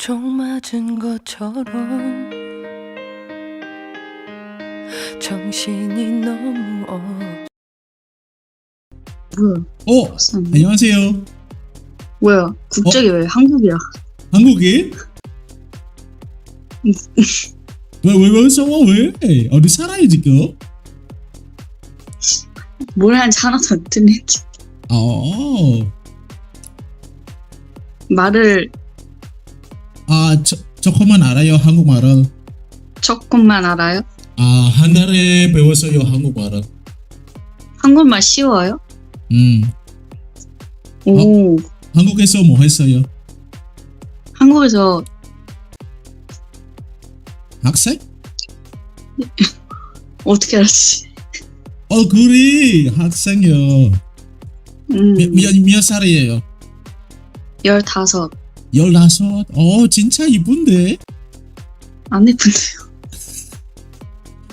총 맞은 것처럼 정신이 너무 뭐야? 안녕하세요. 뭐야? 국적이 왜 한국이야? 한국인? 왜 싸워? 왜? 어디 살아요 지금? 뭘 하는지 하나도 안 듣는지. 말을 조금만 알아요 한국말을. 조금만 알아요? 한 달에 배웠어요 한국말을. 한국말 쉬워요? 오, 한국에서 뭐 했어요? 한국에서 학생? 어떻게 알았지? 그래 학생이요. 몇 살이에요? 15. 15? 진짜 이쁜데? 안 예쁜데요?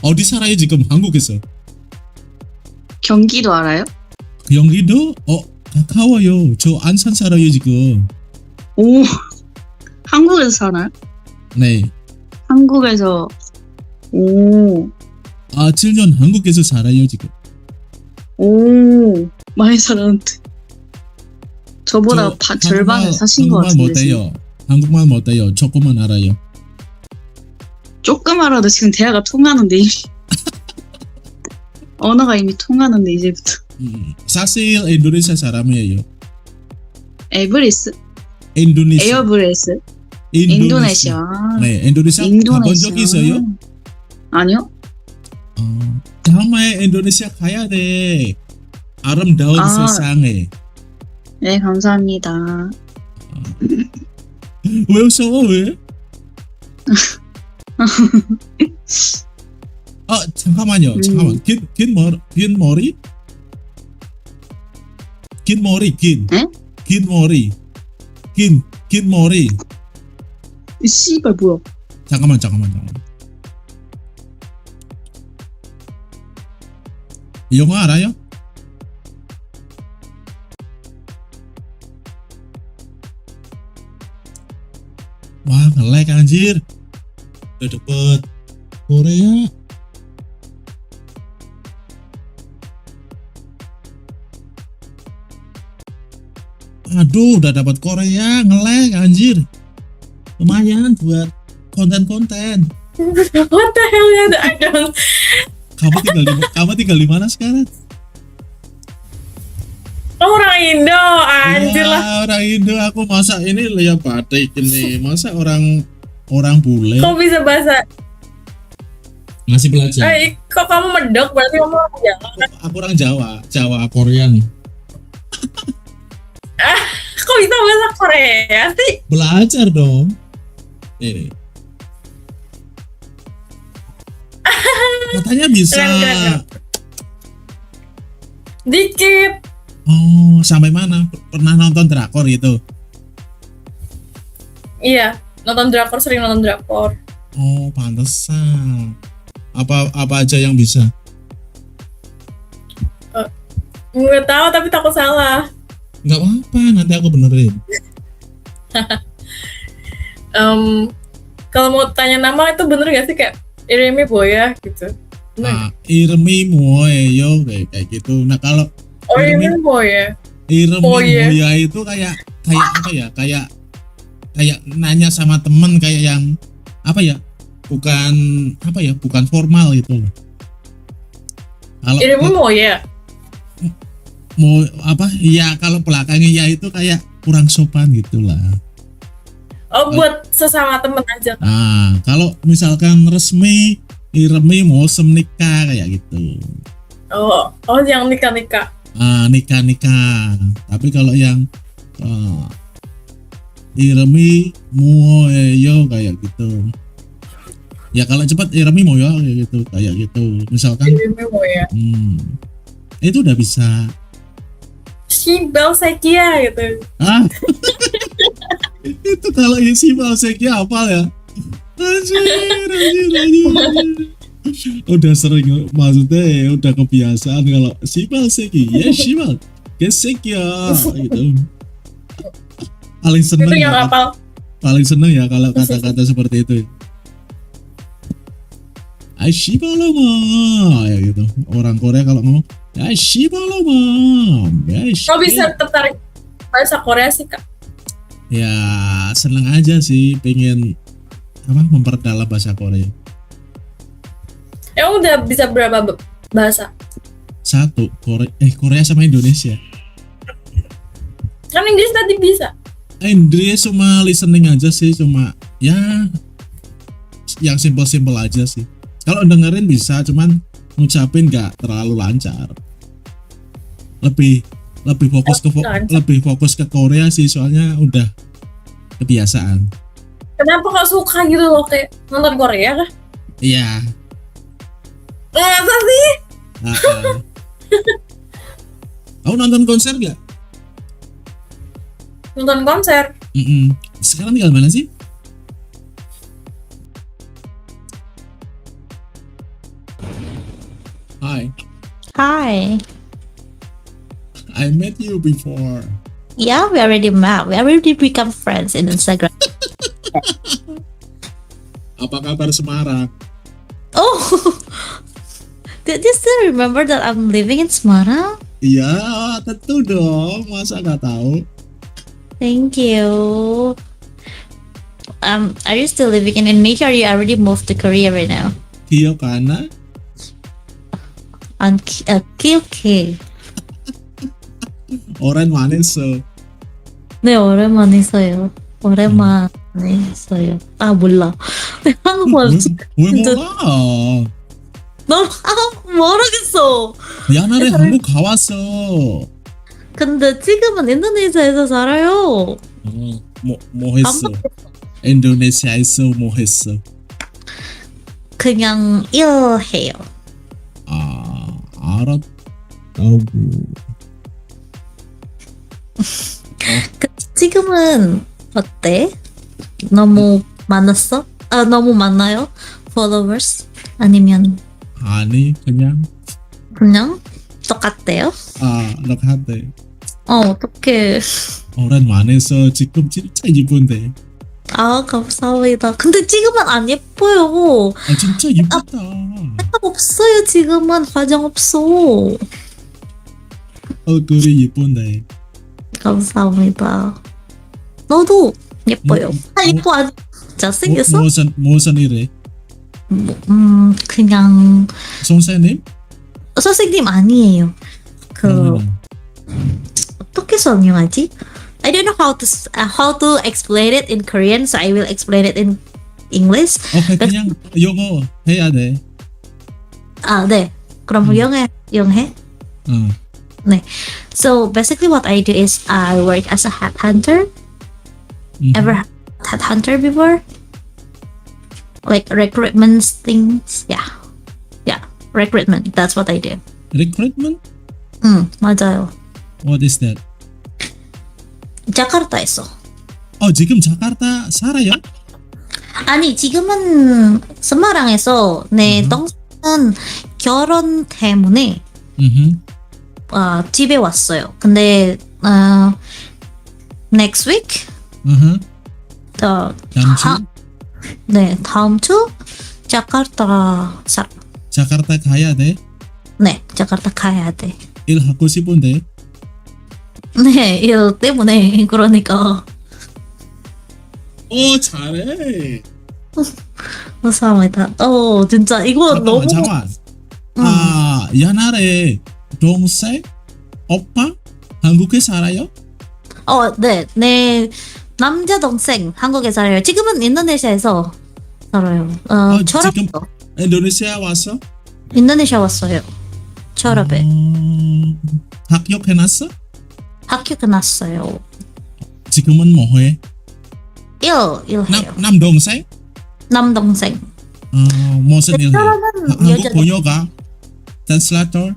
어디 살아요 지금 한국에서? 경기도 알아요? 경기도? 가까워요. 저 안산 살아요 지금. 오, 한국에서 사나요? 네. 한국에서, 오, 7년 한국에서 살아요 지금. 오, 많이 살았는데. 저보다 절반을 사신 것 한국말 같은데. 지금. 못해요. 한국말 못해요. 조금만 알아요. 조금 알아도 지금 대화가 통하는데 이미. 언어가 이미 통하는데 이제부터. 사실 인도네시아 사람이에요. 에브리스? 인도네시아. 에어브레스? 인도네시아. 네, 인도네시아 가본 적 있어요? 아니요. 다음에 인도네시아 가야 돼. 아름다운 세상에. 네, 감사합니다. 왜 웃어? 왜? 잠깐만요. 잠깐만. 긴 머리? 긴 머리. 에? 긴 머리. 긴 머리. 이 씨발 뭐야? 잠깐만. 영어 알아요? Wah, nge-lag anjir. Udah dapet Korea. Aduh, udah dapat Korea, nge-lag anjir. Lumayan buat konten-konten. What the hell ya? I don't. Kamu tinggal di mana sekarang? Orang Indo, anjir lah. Ya, orang Indo. Aku masa ini lihat batik ini. Masa orang bule. Kok bisa bahasa? Masih belajar. Kok kamu medok? Berarti kamu orang Jawa. Aku orang Jawa Korea nih. Kok bisa bahasa Korea sih? Belajar dong. Ini. Katanya bisa. Keren. Dikit. Sampai mana? Pernah nonton drakor gitu? Iya, sering nonton drakor. Pantesan. Apa aja yang bisa? Nggak tahu tapi takut salah. Nggak apa-apa, nanti aku benerin. Kalau mau tanya nama itu bener nggak sih kayak Irimi Boya gitu? Irmi Moyo kayak gitu. Nah kalau Irimi Boya. Irmi Moya itu kayak apa ya? Kayak nanya sama temen kayak yang apa ya? Bukan formal gitu loh. Kalau Irimi Moya. Mau apa? Ya kalau belakangnya ya itu kayak kurang sopan gitulah. Buat sesama temen aja. Nah, kalau misalkan resmi Irmi mau nikah kayak gitu. Yang nikah. Nikah. Tapi kalau yang Irmi Moyo kayak gitu. Ya kalau cepat Irmi Moyo kayak gitu. Misalkan Irimi Boya. Itu udah bisa. Shibal Sekia gitu. Itu kalau isi Sekia hafal ya. Anjir. Udah sering, maksudnya ya udah kebiasaan kalau Shibal Seki. Ya Shibal Gesek ya gitu. Paling seneng Itu yang ya. hafal paling seneng ya kalau kata-kata seperti itu. Aishibalomo ya gitu. Orang Korea kalau ngomong Aishibalomo. Kok bisa tertarik bahasa Korea sih Kak? Ya seneng aja sih, pengen memperdalam bahasa Korea. Udah bisa berapa bahasa? Satu, Korea sama Indonesia. Kan Inggris tadi bisa. Inggris cuma listening aja sih, cuma ya yang simple-simple aja sih. Kalau dengerin bisa, cuman ngucapin nggak terlalu lancar. Lebih fokus lebih fokus ke Korea sih, soalnya udah kebiasaan. Kenapa kok suka gitu loh kayak nonton Korea kah? Iya. Masa sih? Kamu nonton konser nggak? Nonton konser. Sekarang tinggal mana sih? Hi, Hi. I met you before. Yeah, we already met. We already become friends in Instagram. Apa kabar Semarang? Oh, did you still remember that I'm living in Semarang? Iya, tentu dong. Masa nggak tahu? Thank you. Are you still living in Indonesia or you already moved to Korea right now? Kiyokana? On KK. Oren manis. 네, 오랜만에 있어요. 오랜만에 있어요. 아, 몰라. 한국말 왜 몰라? 너 모르겠어. 옛날에 한국 가왔어. 근데 지금은 인도네시아에서 살아요. 뭐 했어? 인도네시아에서 뭐 했어? 그냥 일해요. 알았다고. 지금은 어때? 너무 많았어? 너무 많나요? followers? 아니면 아니, 그냥 똑같대요? 럭한데. 어떡해. 오랜 만에서 지금 진짜 이쁜데. 감사합니다. 근데 지금은 안 예뻐요. 진짜 이쁘다. 없어요. 지금은 화장 없어. 얼굴이 이쁜데. 감사합니다. 너도 예뻐요. 예뻐 아주 잘생겼어? 무슨 일해? 그냥 선생님? 선생님 아니에요. 어떻게 설명하지? I don't know how to explain it in Korean, so I will explain it in English. 오케이, 그냥 영어 해야 돼. 네. 그럼 영해. 네. So basically what I do is I work as a headhunter. Ever had headhunter before? Like recruitment things. Yeah. Recruitment. That's what I do. Recruitment? 맞아요. What is that? 자카르타에서. 지금 자카르타 살아요? 아니 지금은 스마랑에서 내 동생은 결혼 때문에 집에 왔어요. 근데 next week 다음 주? 네, 다음 주 자카르타 자카르타 가야 돼? 네, 자카르타 가야 돼. 일하고 싶은데. 네, 일 때문에 그러니까. 잘해. 감사합니다. 진짜 이거 너무. 잠깐만. 옛날에 동생, 오빠 한국에 살아요? 네, 내 남자 동생 한국에 살아요. 지금은 인도네시아에서 살아요. 졸업. 지금 인도네시아 왔어? 인도네시아 왔어요. 졸업에. 학교 끝났어? 학교 끝났어요. 지금은 뭐해? 일해요. 남동생? 남동생. 무슨 일 해? 사람은 한국 여자. 번역가? 트랜슬레이터?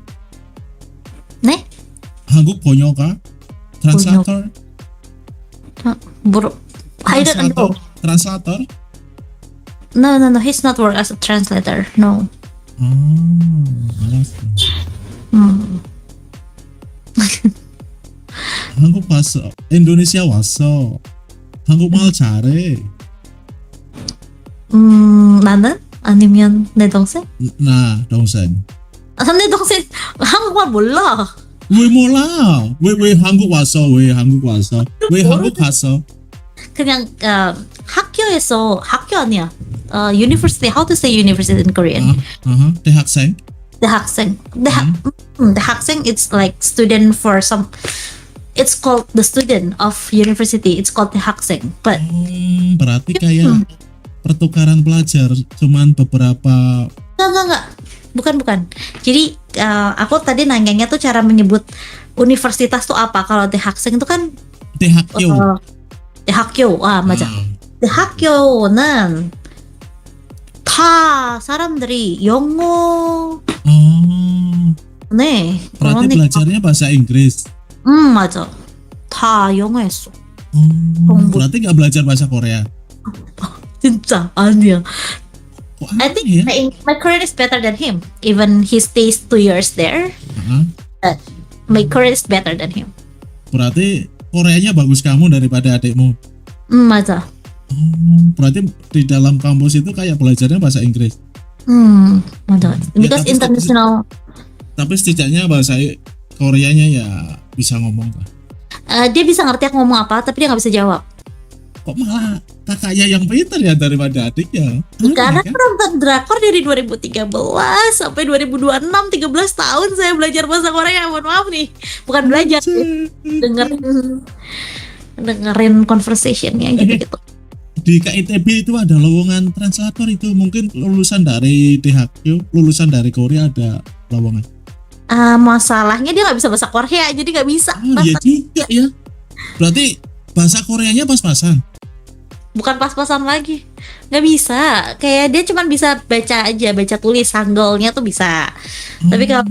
네? 한국 번역가? 트랜슬레이터? I don't know. 트랜슬레이터? No. He's not work as a translator. No. 알았어. 한국 왔어. 인도네시아 왔어. 한국말 잘해. 나는? 아니면 내 동생? 나 동생. 내 동생 한국말 몰라. 왜 몰라? 왜 한국 왔어? 왜 한국 왔어? 왜 한국 갔어? 그냥 학교 아니야. University. How to say university in Korean? 대학생. 대학생. 대학생 it's like student for some. It's called the student of university. It's called 대학생. But Berarti kayak pertukaran pelajar cuman beberapa. enggak. Bukan. Jadi aku tadi nanyanya tuh cara menyebut universitas tuh apa? Kalau 대학생 itu kan 대학교. 대학교. 맞아. 대학교는 다 사람들이 영어 네. Berarti belajarnya bahasa Inggris. 맞아. 다 영어했어. Berarti nggak belajar bahasa Korea. 진짜 아니야. Kok I aneh think ya? my Korean is better than him. Even he stays 2 years there. Heeh. My Korean is better than him. Berarti Koreanya bagus kamu daripada adikmu. 맞아. Berarti di dalam kampus itu kayak belajarnya bahasa Inggris. 맞아. Because tapi international. Tapi setidaknya bahasa Koreanya ya bisa ngomong lah. Dia bisa ngerti aku ngomong apa, tapi dia nggak bisa jawab. Kok malah kakaknya yang pintar ya daripada adiknya? Karena Aneh, aku nonton drakor dari 2013 sampai 2026, 13 tahun saya belajar bahasa Korea. Mohon maaf nih, bukan belajar, dengerin conversationnya gitu-gitu. Di KITB itu ada lowongan translator itu, mungkin lulusan dari DHQ, lulusan dari Korea ada lowongan. Masalahnya dia nggak bisa bahasa Korea, jadi nggak bisa. Iya juga ya. Berarti bahasa Koreanya pas-pasan. Bukan pas-pasan lagi, nggak bisa. Kayak dia cuma bisa baca aja, baca tulis, hanggolnya tuh bisa. Tapi kalau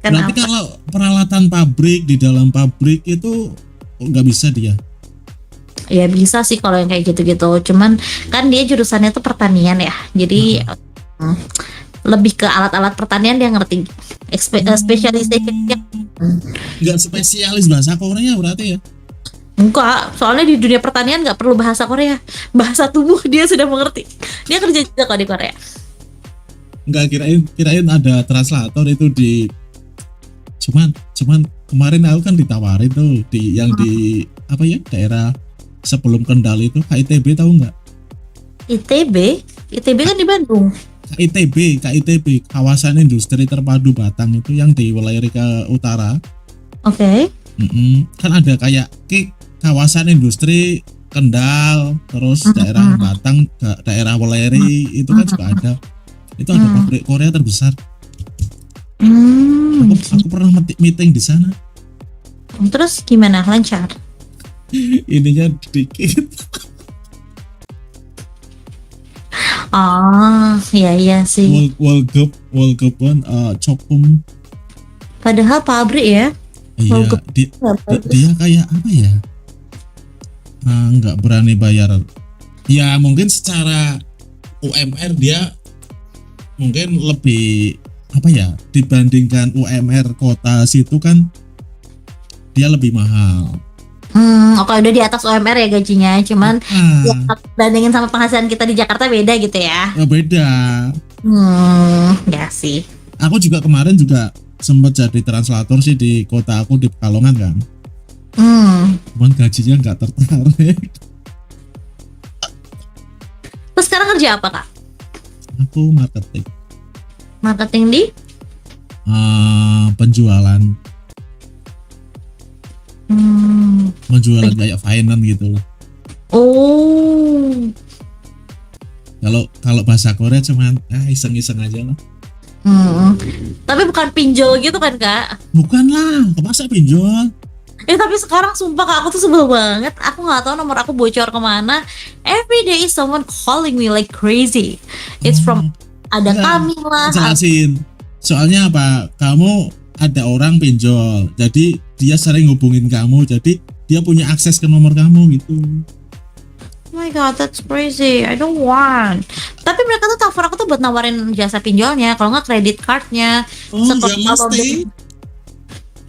Berarti kalau peralatan pabrik di dalam pabrik itu nggak bisa dia. ya bisa sih kalau yang kayak gitu-gitu. Cuman kan dia jurusannya tuh pertanian ya, jadi lebih ke alat-alat pertanian dia ngerti. Spesialisasinya Nggak spesialis bahasa Korea berarti ya? enggak, soalnya di dunia pertanian nggak perlu bahasa Korea, bahasa tubuh dia sudah mengerti. Dia kerja juga kok di Korea. Nggak, kirain ada translator itu di. Cuman kemarin aku kan ditawarin tuh di apa ya, daerah sebelum Kendal itu, KITB tahu nggak? ITB kan di Bandung. KITB kawasan industri terpadu Batang itu yang di wilayah Rika Utara. Oke. Kan ada kayak kawasan industri Kendal, terus daerah Batang, daerah Weleri itu kan juga ada. Itu ada pabrik Korea terbesar. Aku pernah meeting di sana. Terus gimana, lancar? Ininya dikit. Iya sih. World Cup Cokum. Padahal pabrik ya. Iya, dia kayak apa ya? Nggak berani bayar. Ya mungkin secara UMR dia mungkin lebih apa ya, dibandingkan UMR kota situ kan dia lebih mahal. Kalau udah di atas UMR ya gajinya, cuman ya, bandingin sama penghasilan kita di Jakarta beda gitu ya. Beda. Ya sih. Aku juga kemarin juga sempat jadi translator sih di kota aku di Pekalongan kan. Cuman gajinya nggak tertarik. Terus sekarang kerja apa kak? Aku marketing. Marketing di? Penjualan. Penjualan kayak finance gitu loh. Oh. Kalau bahasa Korea cuman iseng-iseng aja lah. Tapi bukan pinjol gitu kan kak? Bukan lah, masa pinjol? Tapi sekarang sumpah kak, aku tuh sebel banget. Aku nggak tahu nomor aku bocor kemana. Every day is someone calling me like crazy. It's from ada kami lah. Jelasin. Soalnya apa? Kamu ada orang pinjol, jadi dia sering hubungin kamu, jadi dia punya akses ke nomor kamu gitu. Oh my god, that's crazy. I don't want. Tapi mereka tuh telepon aku tuh buat nawarin jasa pinjolnya, kalau nggak kredit cardnya. Ya mesti.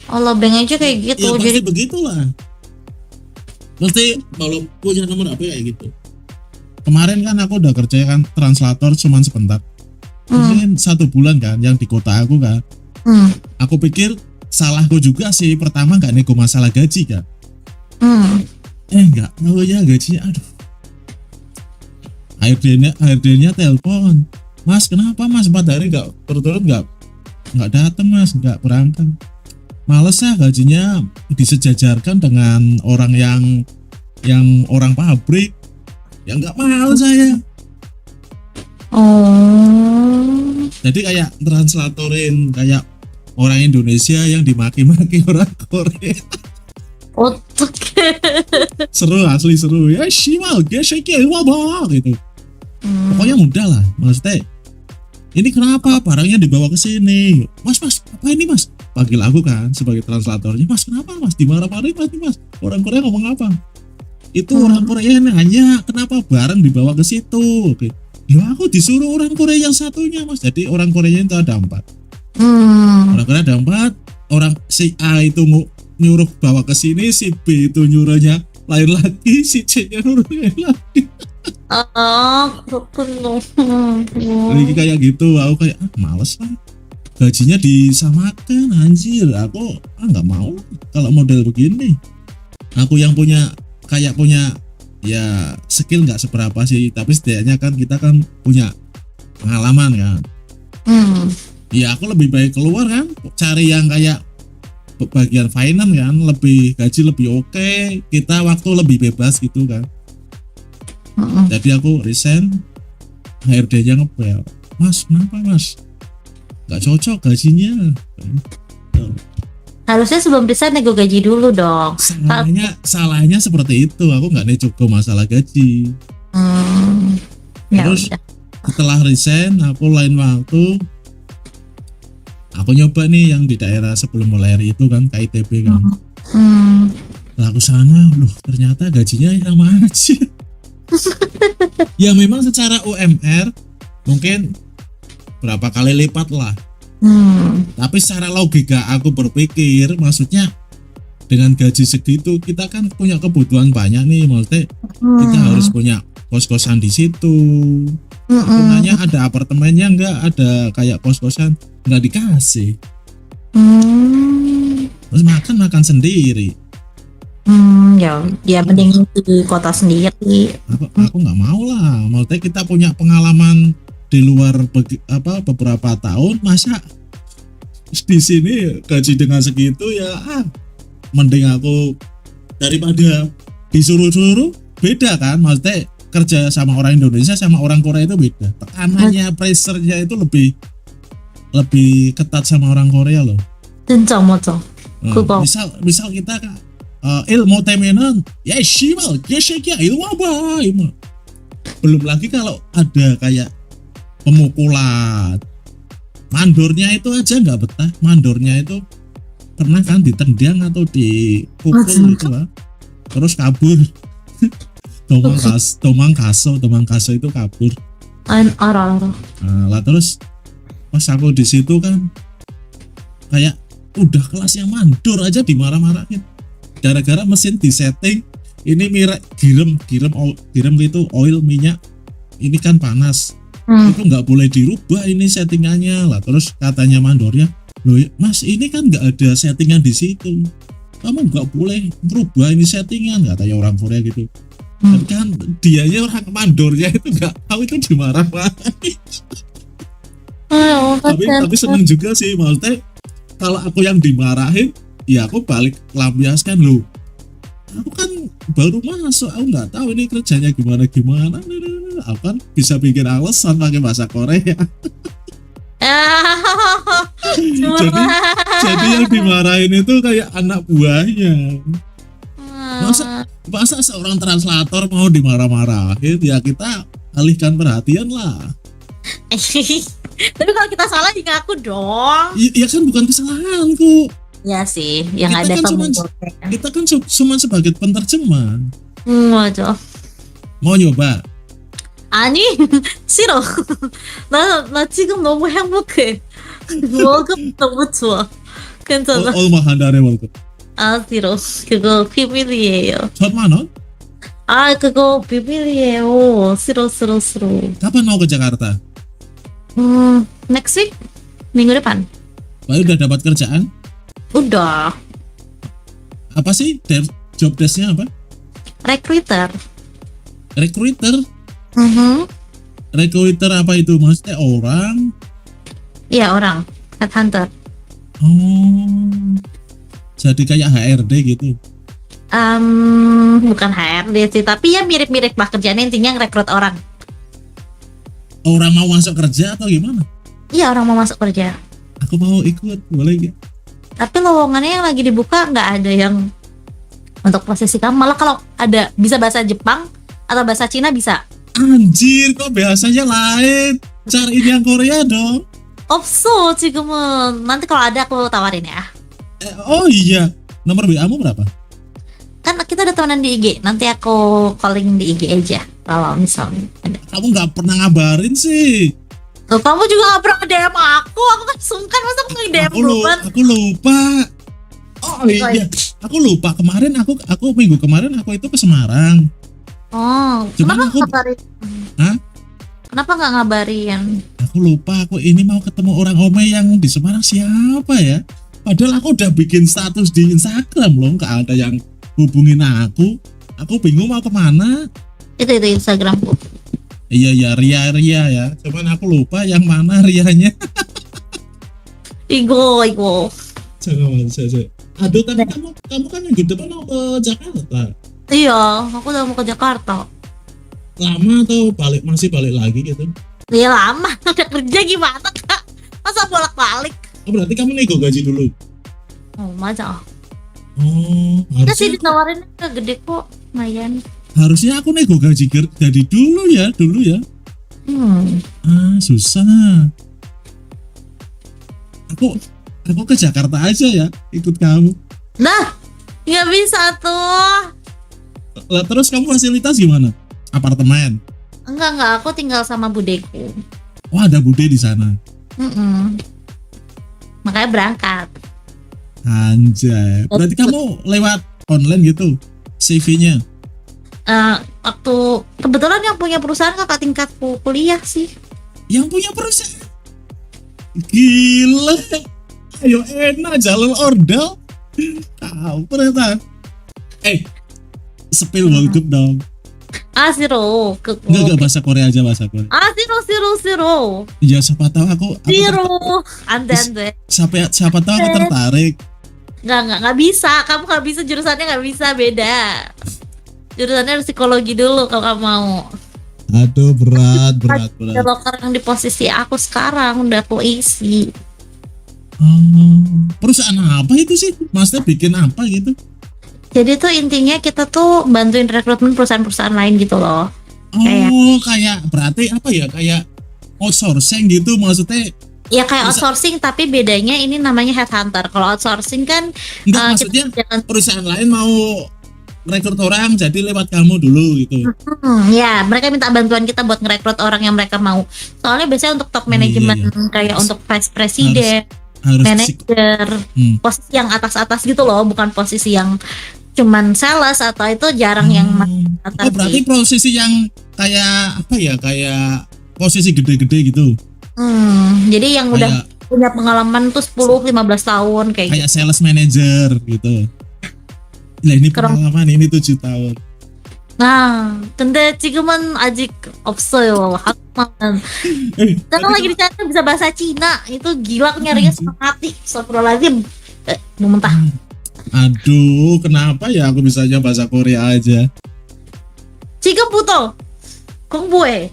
Allah bank aja kayak gitu. Ya pasti jadi begitulah. Mesti kalau punya nomor HP kayak gitu. Kemarin kan aku udah kerja kan translator cuman sebentar. Mungkin 1 bulan kan yang di kota aku kan. Aku pikir salahku juga sih, pertama nggak nego masalah gaji kan. Nggak tahu ya gajinya, aduh. HRD-nya telepon, Mas kenapa Mas 4 hari nggak berturut nggak datang Mas, nggak berangkat. Males ya gajinya disejajarkan dengan orang yang orang pabrik, ya nggak mau saya. Jadi kayak translatorin kayak orang Indonesia yang dimaki-maki orang Korea. 어떡해. Seru, asli seru ya, simal gesek wabah gitu. Pokoknya mudah lah, maksudnya ini kenapa barangnya dibawa ke sini, mas apa ini mas, panggil aku kan sebagai translatornya, mas kenapa mas dimarah-marahin mas orang Korea ngomong apa, itu orang Korea nanya kenapa barang dibawa ke situ. Oke, ya aku disuruh orang Korea yang satunya mas, jadi orang Korea itu ada 4. Orang Korea ada 4, orang si A itu nyuruh bawa ke sini, si B itu nyuruhnya lain lagi, si C nya nyuruh lain lagi. 그렇군요. Lagi kayak gitu, aku kayak males lah, gajinya disamakan anjir, aku nggak mau kalau model begini. Aku yang punya ya skill nggak seberapa sih, tapi setidaknya kan kita kan punya pengalaman kan. Ya aku lebih baik keluar kan, cari yang kayak bagian finance kan, lebih gaji lebih oke, kita waktu lebih bebas gitu kan. Jadi aku resign, HRD-nya ngepel, mas kenapa mas nggak cocok gajinya. Harusnya sebelum resign nego gaji dulu dong. Salahnya seperti itu, aku nggak nego masalah gaji. Ya Terus udah. setelah resign, aku lain waktu aku nyoba nih yang di daerah sebelum mulai itu kan, KITB kan. Lah aku sana, loh ternyata gajinya sama aja. Ya memang secara UMR mungkin berapa kali lipat lah. Tapi secara logika aku berpikir, maksudnya dengan gaji segitu kita kan punya kebutuhan banyak nih, maksudnya kita harus punya kos-kosan di situ. Aku nanya ada apartemennya enggak, ada kayak kos-kosan, enggak dikasih. Terus makan sendiri. Ya mending di kota sendiri. Aku nggak mau lah, maksudnya kita punya pengalaman di luar beberapa tahun, masa di sini gaji dengan segitu ya mending aku daripada disuruh-suruh. Beda kan, maksudnya kerja sama orang Indonesia sama orang Korea itu beda, tekanannya, pressure-nya itu lebih ketat sama orang Korea loh. 진짜 맞아. 그거. misal kita ilmu temenan ya simal geseknya ilmu apa ilmu. Belum lagi kalau ada kayak pemukulan, mandornya itu aja nggak betah. Mandornya itu pernah kan ditendang atau dipukul gitu lah, terus kabur. Tomang kaso itu kabur. 알아. Lah terus pas aku di situ kan kayak udah kelas yang mandor aja dimarah-marahin gara-gara mesin disetting, ini giram itu oil minyak ini kan panas, itu nggak boleh dirubah ini settingannya lah. Terus katanya mandornya, loh mas ini kan nggak ada settingan di situ, kamu nggak boleh merubah ini settingan, katanya orang Korea gitu. Tapi kan dianya orang mandornya itu nggak tahu, itu dimarah-marahin. Tapi seneng juga sih, maksudnya kalau aku yang dimarahin ya aku balik lampiaskan, loh aku kan baru masuk, aku nggak tahu ini kerjanya gimana, aku kan bisa bikin alasan pakai bahasa Korea. jadi yang dimarahin itu kayak anak buahnya. Masa seorang translator mau dimarah-marahin, ya kita alihkan perhatian lah. Tapi kalau kita salah ya ngaku dong. Ya kan bukan kesalahanku. Ya sih, yang kita ada kan kita kan cuma sebagai penerjemah. 맞아. Mau nyoba? 아니, 싫어. 나 지금 너무 행복해. 월급 너무 좋아. 괜찮아. 얼마 한 달에 월급? 싫어. 그거 비밀이에요. 천만 원? 그거 비밀이에요. 싫어. Kapan mau ke Jakarta? Next week? Minggu depan. Baru udah dapat kerjaan? Udah. Apa sih job desk-nya apa? Recruiter. Recruiter? Mhm. Recruiter apa itu? Maksudnya orang? Iya, orang. Headhunter. Oh, jadi kayak HRD gitu. Bukan HRD sih, tapi ya mirip-mirip lah kerjanya, intinya ngerekrut orang. Orang mau masuk kerja atau gimana? Iya, orang mau masuk kerja. Aku mau ikut, boleh gak? Tapi lowongannya yang lagi dibuka nggak ada yang untuk posisi kamu. Malah kalau ada bisa bahasa Jepang atau bahasa Cina bisa. Anjir, kok biasanya lain? Cariin yang Korea dong. 없어 지금은. Nanti kalau ada aku tawarin ya. Oh iya, nomor WA-mu berapa? Kan kita ada temenan di IG. Nanti aku calling di IG aja kalau misalnya ada. Kamu nggak pernah ngabarin sih. Tuh, kamu juga gak pernah DM aku kan sungkan, masa aku nge-DM duluan. Aku lupa. Oh iya, aku lupa kemarin aku minggu kemarin aku itu ke Semarang. Oh, Cuman kenapa aku- ngabarin? Hah? Kenapa nggak ngabarin? Aku lupa, aku ini mau ketemu orang Ome yang di Semarang siapa ya? Padahal aku udah bikin status di Instagram loh, nggak ada yang hubungin aku. Aku bingung mau kemana. Itu Instagramku. Iya ya, Ria ya. Cuman aku lupa yang mana Rianya. Igo. Jangan. Aduh, tapi kamu kan minggu depan mau ke Jakarta. Iya, aku udah mau ke Jakarta. Lama atau masih balik lagi gitu? Ya lama, udah kerja gimana kak? Masa bolak-balik? Oh, berarti kamu nego gaji dulu. Oh, masa? Oh, Udah sih harusnya ditawarin gede kok, lumayan. harusnya aku nego gaji dulu ya. Susah. Aku ke Jakarta aja ya, ikut kamu. Nah, nggak bisa tuh. Lah, terus kamu fasilitas gimana? Apartemen? Enggak, aku tinggal sama budeku. Oh, ada bude di sana. Makanya berangkat. Anjay. Berarti kamu lewat online gitu CV-nya? Waktu kebetulan yang punya perusahaan kakak tingkatku kuliah sih. Yang punya perusahaan? Gila. Ayo enak jalan ordal. Kau ternyata. Spill World dong. Siro. Enggak bahasa Korea aja, bahasa Korea. Siro. Ya siapa tahu aku Siro. Ande. siapa tahu aku tertarik. Nggak bisa. Kamu nggak bisa, jurusannya nggak bisa, beda. Jurusannya harus psikologi dulu kalau kamu mau. Aduh, berat. Ada loker yang di posisi aku sekarang udah aku isi. Perusahaan apa itu sih? Maksudnya bikin apa gitu? Jadi tuh intinya kita tuh bantuin rekrutmen perusahaan-perusahaan lain gitu loh. Kayak berarti apa ya? Kayak outsourcing gitu maksudnya? Ya kayak outsourcing, tapi bedanya ini namanya headhunter. Kalau outsourcing kan Enggak, maksudnya perusahaan lain mau rekrut orang jadi lewat kamu dulu gitu. ya mereka minta bantuan kita buat ngerekrut orang yang mereka mau. Soalnya biasanya untuk top manajemen kayak untuk vice president, Harus manager, posisi yang atas-atas gitu loh, bukan posisi yang cuman sales atau itu jarang yang atas. Berarti posisi yang kayak apa ya? Kayak posisi gede-gede gitu. Jadi yang udah punya pengalaman tuh 10-15 tahun kayak kayak sales manager gitu. Lah ini pengalaman ini 7 tahun. Nah, 근데 지금은 아직 없어요. 한국만. Karena lagi dicari bisa bahasa Cina, itu gila nyarinya setengah mati. Astagfirullahaladzim. Mau mentah. Aduh, kenapa ya aku bisanya bahasa Korea aja? 지금부터 공부해.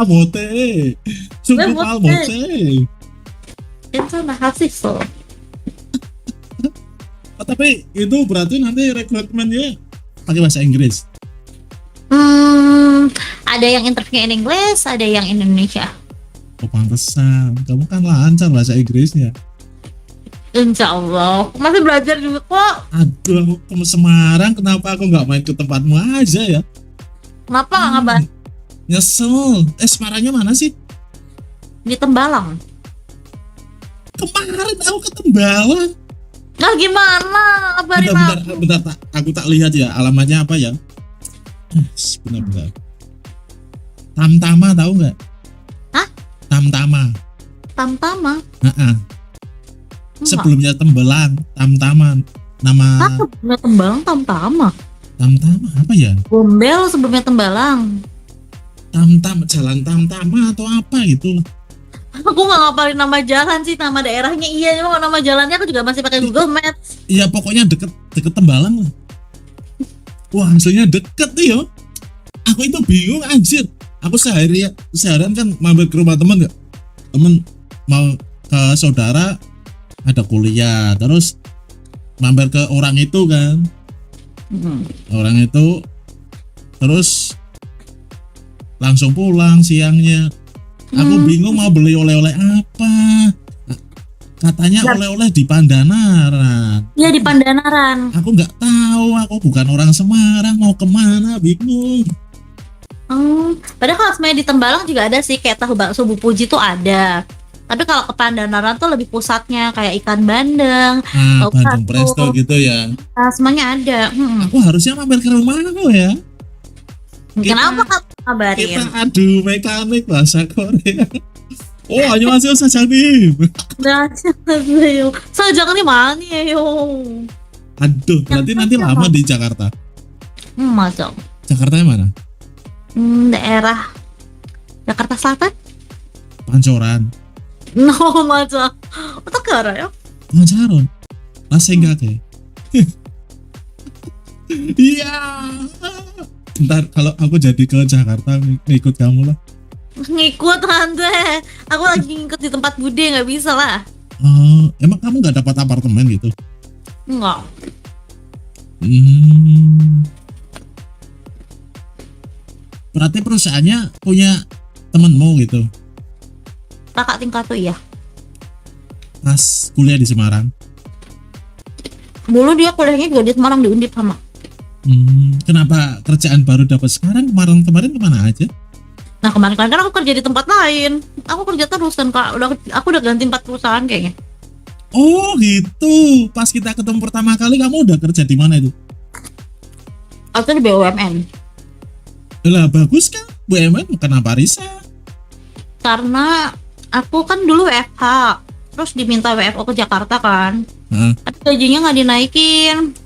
못해. 정말 못해. 괜찮아, 할 수 있어. Tapi itu berarti nanti rekrutmennya pakai bahasa Inggris. Ada yang interview in English, ada yang Indonesia. Oh, pantesan. Kamu kan lancar bahasa Inggrisnya. Insya Allah. Masih belajar juga kok. Aduh, aku ke Semarang, kenapa aku nggak main ke tempatmu aja ya? Kenapa nggak ngabarin? Nyesel. Semarangnya mana sih? Di Tembalang. Kemarin aku ke Tembalang. Nah gimana? Kabarin Bentar, aku. bentar, aku tak lihat ya alamatnya apa ya. Benar-benar. Tamtama tahu nggak? Hah? Tamtama. Tamtama. Heeh. Enggak. Sebelumnya Tembelang, Tamtama. Nama Hah, sebelumnya Tembalang Tamtama. Tamtama apa ya? Gombel sebelumnya Tembalang. Jalan Tamtama atau apa gitu. Aku nggak ngapalin nama jalan sih, nama daerahnya iya, cuma nama jalannya aku juga masih pakai Google Maps. Iya pokoknya deket Tembalang lah. Wah hasilnya deket nih yo. Aku itu bingung anjir. Aku seharian kan mampir ke rumah temen ya. Temen mau ke saudara ada kuliah, terus mampir ke orang itu kan. Orang itu terus langsung pulang siangnya. Aku bingung mau beli oleh-oleh apa. Katanya oleh-oleh di Pandanaran. Iya di Pandanaran. Aku nggak tahu, aku bukan orang Semarang, mau kemana bingung. Padahal kalau sebenarnya di Tembalang juga ada sih, kayak tahu bakso Bu Puji tuh ada. Tapi kalau ke Pandanaran tuh lebih pusatnya kayak ikan bandeng, tahu Bandung bakso. Presto gitu ya. Nah, semuanya ada. Aku harusnya mampir ke rumah aku ya. Kenapa kak Kita kabarin? adu mekanik bahasa Korea. Oh, 안녕하세요 사장님. Nah, sajak nih mana yo? Aduh, berarti nanti lama di Jakarta. Macam Jakartanya mana? daerah Jakarta Selatan? Pancoran. No, macam. Otak ya? Pancaron. Lasenggake. Iya. Ntar kalau aku jadi ke Jakarta ngikut kamu lah. Ngikut tante. Aku lagi ngikut di tempat Bude, nggak bisa lah. Emang kamu nggak dapat apartemen gitu? Enggak. Berarti perusahaannya punya temenmu gitu Kakak tingkat tuh iya. pas kuliah di Semarang. Dulu dia kuliahnya juga di Semarang, di Undip sama. Kenapa kerjaan baru dapat sekarang? Kemarin kemana aja? Nah kemarin kan aku kerja di tempat lain. Aku kerja terus kan kak. Aku udah ganti 4 perusahaan kayaknya. Oh gitu. Pas kita ketemu pertama kali kamu udah kerja di mana itu? Aku di BUMN. Lah bagus kan? BUMN kenapa Risa? Karena aku kan dulu WFH, terus diminta WFO ke Jakarta kan. Tapi gajinya nggak dinaikin.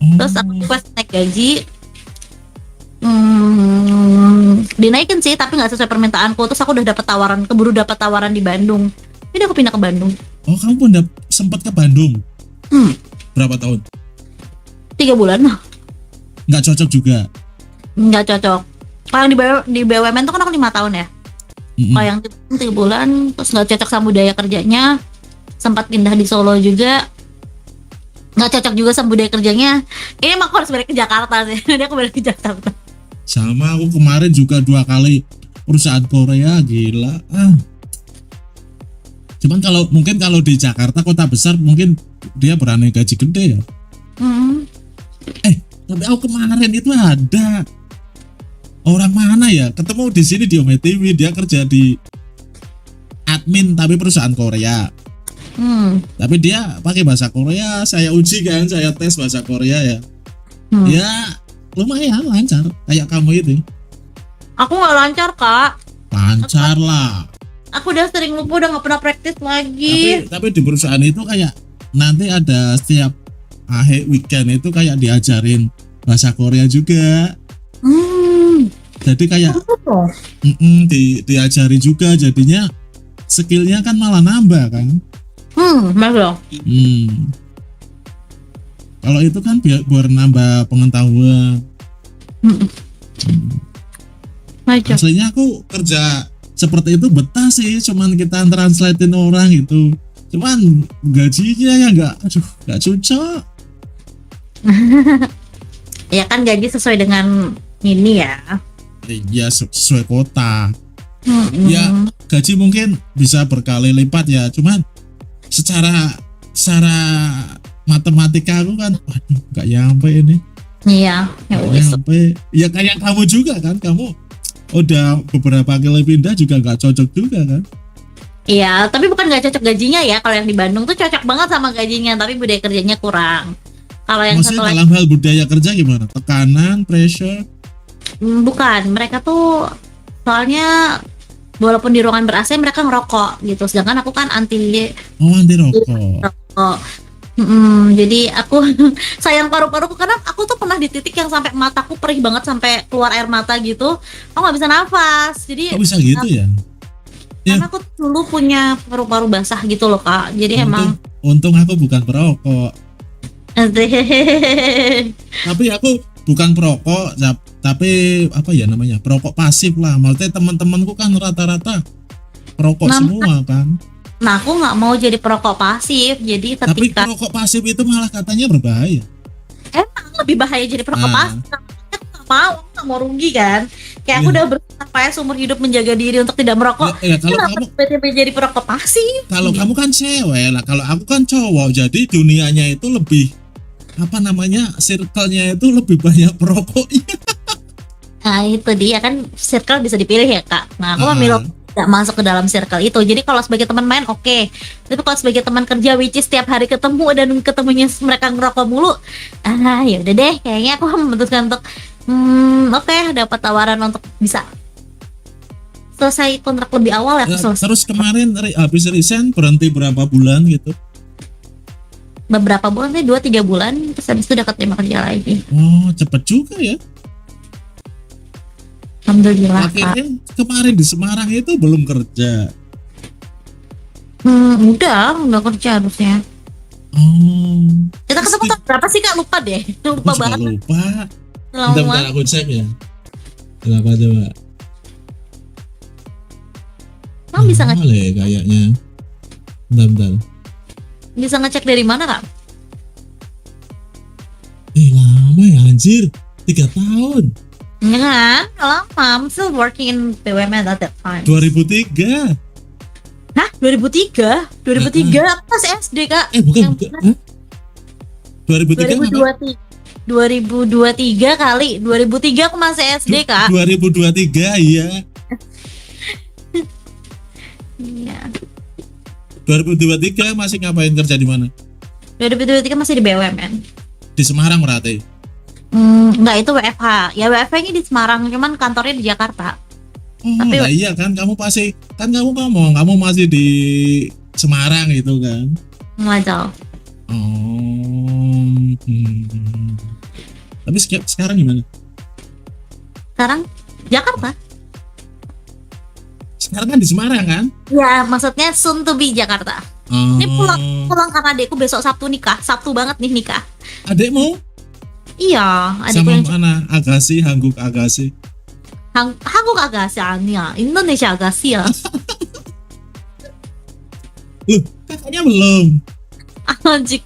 Terus aku request naik gaji. Dinaikin sih, tapi nggak sesuai permintaanku. Terus aku udah keburu dapat tawaran di Bandung. Jadi aku pindah ke Bandung. Oh kamu pun sempat ke Bandung? Berapa tahun? 3 bulan. Nggak cocok juga? Nggak cocok. Kalau di BUMN tuh kan aku 5 tahun ya. Kalau yang 3 bulan, terus nggak cocok sama budaya kerjanya. Sempat pindah di Solo juga, nggak cocok juga sama budaya kerjanya. Ini emang aku harus balik ke Jakarta sih. Jadi aku balik ke Jakarta. Sama aku kemarin juga 2 kali perusahaan Korea, gila. Cuman kalau di Jakarta kota besar mungkin dia berani gaji gede ya. Tapi aku kemarin itu ada orang mana ya, ketemu di sini di Ome TV, dia kerja di admin tapi perusahaan Korea. Tapi dia pakai bahasa Korea, saya uji kan, saya tes bahasa Korea ya. Ya lumayan lancar kayak kamu itu. Aku nggak lancar kak. Lancar lah. Aku udah sering lupa, udah nggak pernah praktis lagi. Tapi di perusahaan itu kayak nanti ada setiap akhir weekend itu kayak diajarin bahasa Korea juga. Jadi kayak diajari juga, jadinya skillnya kan malah nambah kan. Masuk. Kalau itu kan biar nambah pengetahuan. Aslinya aku kerja seperti itu betah sih, cuman kita translatein orang gitu. Cuman gajinya ya nggak cocok. Ya kan gaji sesuai dengan ini ya. Iya sesuai kota. Ya gaji mungkin bisa berkali lipat ya, cuman secara matematika aku kan waduh nggak nyampe ini. Iya, nyampe. Ya kayak kamu juga kan, kamu udah beberapa kali pindah juga nggak cocok juga kan. Iya, tapi bukan nggak cocok gajinya ya. Kalau yang di Bandung tuh cocok banget sama gajinya, tapi budaya kerjanya kurang. Kalau yang satu Maksudnya lagi dalam hal budaya kerja gimana? Tekanan, pressure? bukan, mereka tuh soalnya walaupun di ruangan ber-AC mereka ngerokok gitu. Sedangkan aku kan anti Anti rokok. rokok. Jadi aku sayang paru-paruku karena aku tuh pernah di titik yang sampai mataku perih banget sampai keluar air mata gitu. Aku nggak bisa nafas. Jadi Kok bisa gitu ya? Ya. karena aku dulu punya paru-paru basah gitu loh Kak. Jadi emang Untung aku bukan perokok. Tapi aku bukan perokok, tapi apa ya namanya? Perokok pasif lah. Maksudnya teman-temanku kan rata-rata perokok Nah, semua kan. Nah aku nggak mau jadi perokok pasif. Jadi Tapi ketika perokok pasif itu malah katanya berbahaya. emang lebih bahaya jadi perokok Ah. pasif. Aku nggak mau rugi kan. Kayak aku Iya. udah berusaha payah seumur hidup menjaga diri untuk tidak merokok. Ya, kalau Kenapa kamu tiba-tiba jadi perokok pasif? kamu kan cewek lah, kalau aku kan cowok, jadi dunianya itu lebih apa namanya, circle-nya itu lebih banyak perokoknya. Nah itu dia kan circle bisa dipilih ya Kak. Nah aku Ah. memilih tidak masuk ke dalam circle itu. Jadi kalau sebagai teman main oke. Tapi kalau sebagai teman kerja which is setiap hari ketemu dan ketemunya mereka ngerokok mulu, ya udah deh. Kayaknya aku memutuskan untuk oke, dapat tawaran untuk bisa selesai kontrak lebih awal ya. Aku selesai Terus kemarin habis resign berhenti berapa bulan gitu? beberapa bulan sih 2-3 bulan. Terus habis itu udah keterima kerja lagi. Oh, cepet juga ya. Alhamdulillah Kak. Akhirnya kemarin di Semarang itu belum kerja. Udah kerja harusnya. Oh, Kita ketemu tahun berapa sih Kak? Lupa deh. aku Lupa juga banget. lupa. Lama. Bentar aku cek ya. Berapa coba? Emang bisa ngecek, Boleh kayaknya. Bentar. bisa ngecek dari mana Kak? Lama ya anjir. 3 tahun. Enggak, lama. I'm still working in BUMN at that time. 2003. Hah? 2003? 2003 aku masih SD Kak. Bukan. Yang Hah? 2003 apa? 2023 kali. 2003 aku masih SD Kak. 2023 iya. Iya. 2023 masih ngapain, kerja di mana? 2023 masih di BUMN. Di Semarang berarti. Enggak, itu WFH. Ya WFH-nya di Semarang, cuman kantornya di Jakarta. Oh, Tapi- nah iya kan kamu pasti kan kamu ngomong kamu masih di Semarang itu kan. Ngajal. Oh. Tapi sekarang gimana? Sekarang Jakarta. Sekarang kan di Semarang kan? Ya, maksudnya soon to be Jakarta. Oh. Ini pulang karena adekku besok Sabtu nikah. Sabtu banget nih nikah. Adekmu Iya, adekku sama yang mana? Agassi, Hangguk Agassi. 한국 아가씨 아니야. 인도네시아 아가씨야. Loh, kakaknya belum. 아직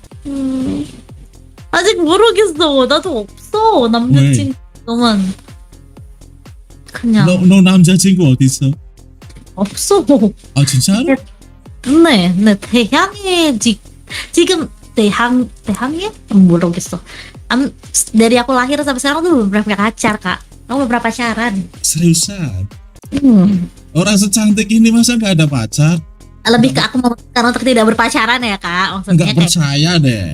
아직 모르겠어. 나도 없어. 남자친구만. 그냥 너 남자친구 어디 있어? 없어. 아 진짜로? 네, 대향에 지금 대향에 모르겠어. Dari aku lahir sampai sekarang tuh belum pernah punya pacar Kak. Kamu belum pernah pacaran? Seriusan? Hmm. Orang secantik ini masa nggak ada pacar? Lebih ke aku memutuskan untuk tidak berpacaran ya Kak. Maksudnya Nggak kayak percaya deh.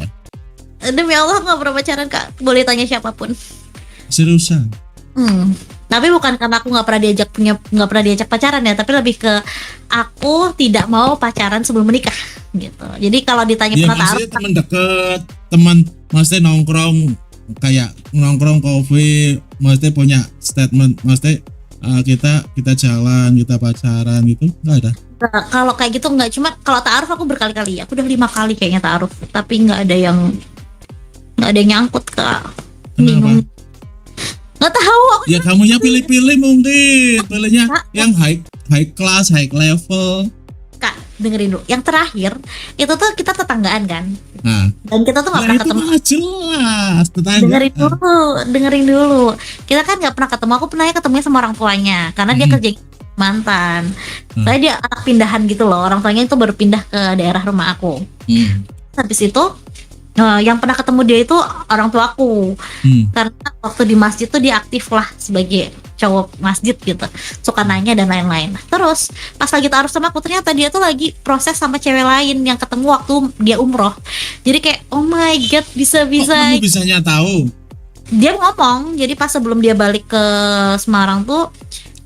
demi Allah nggak pernah pacaran Kak. Boleh tanya siapapun. Seriusan? Tapi bukan karena aku nggak pernah diajak pacaran ya, tapi lebih ke aku tidak mau pacaran sebelum menikah gitu. Jadi kalau ditanya Ya pernah maksudnya taruh, teman deket, teman maksudnya nongkrong kayak nongkrong kopi, maksudnya punya statement, maksudnya kita jalan, kita pacaran gitu, nggak ada. kalau kayak gitu nggak. Cuma kalau taaruf aku berkali-kali, aku udah 5 kali kayaknya taaruf, tapi nggak ada yang nyangkut Kak. Bingung. Kenapa? Nggak tahu aku. Ya kamunya pilih-pilih mungkin, pilihnya yang high class, high level. Kak dengerin dulu. Yang terakhir itu tuh kita tetanggaan kan, Nah, dan kita tuh nggak nah pernah itu ketemu. mah jelas. Tetangga. Dengerin dulu. Kita kan nggak pernah ketemu. Aku pernah ketemunya sama orang tuanya karena dia kerja mantan. Saya dia anak pindahan gitu loh. Orang tuanya itu baru pindah ke daerah rumah aku. Hmm. Habis itu Yang pernah ketemu dia itu orang tuaku, Hmm. karena waktu di masjid tuh dia aktif lah sebagai cowok masjid gitu, suka nanya dan lain-lain. Terus pas lagi taruh sama aku, ternyata dia tuh lagi proses sama cewek lain yang ketemu waktu dia umroh. Jadi kayak oh my god, Kok bisa-bisa kamu bisanya tahu? dia ngomong. Jadi pas sebelum dia balik ke Semarang tuh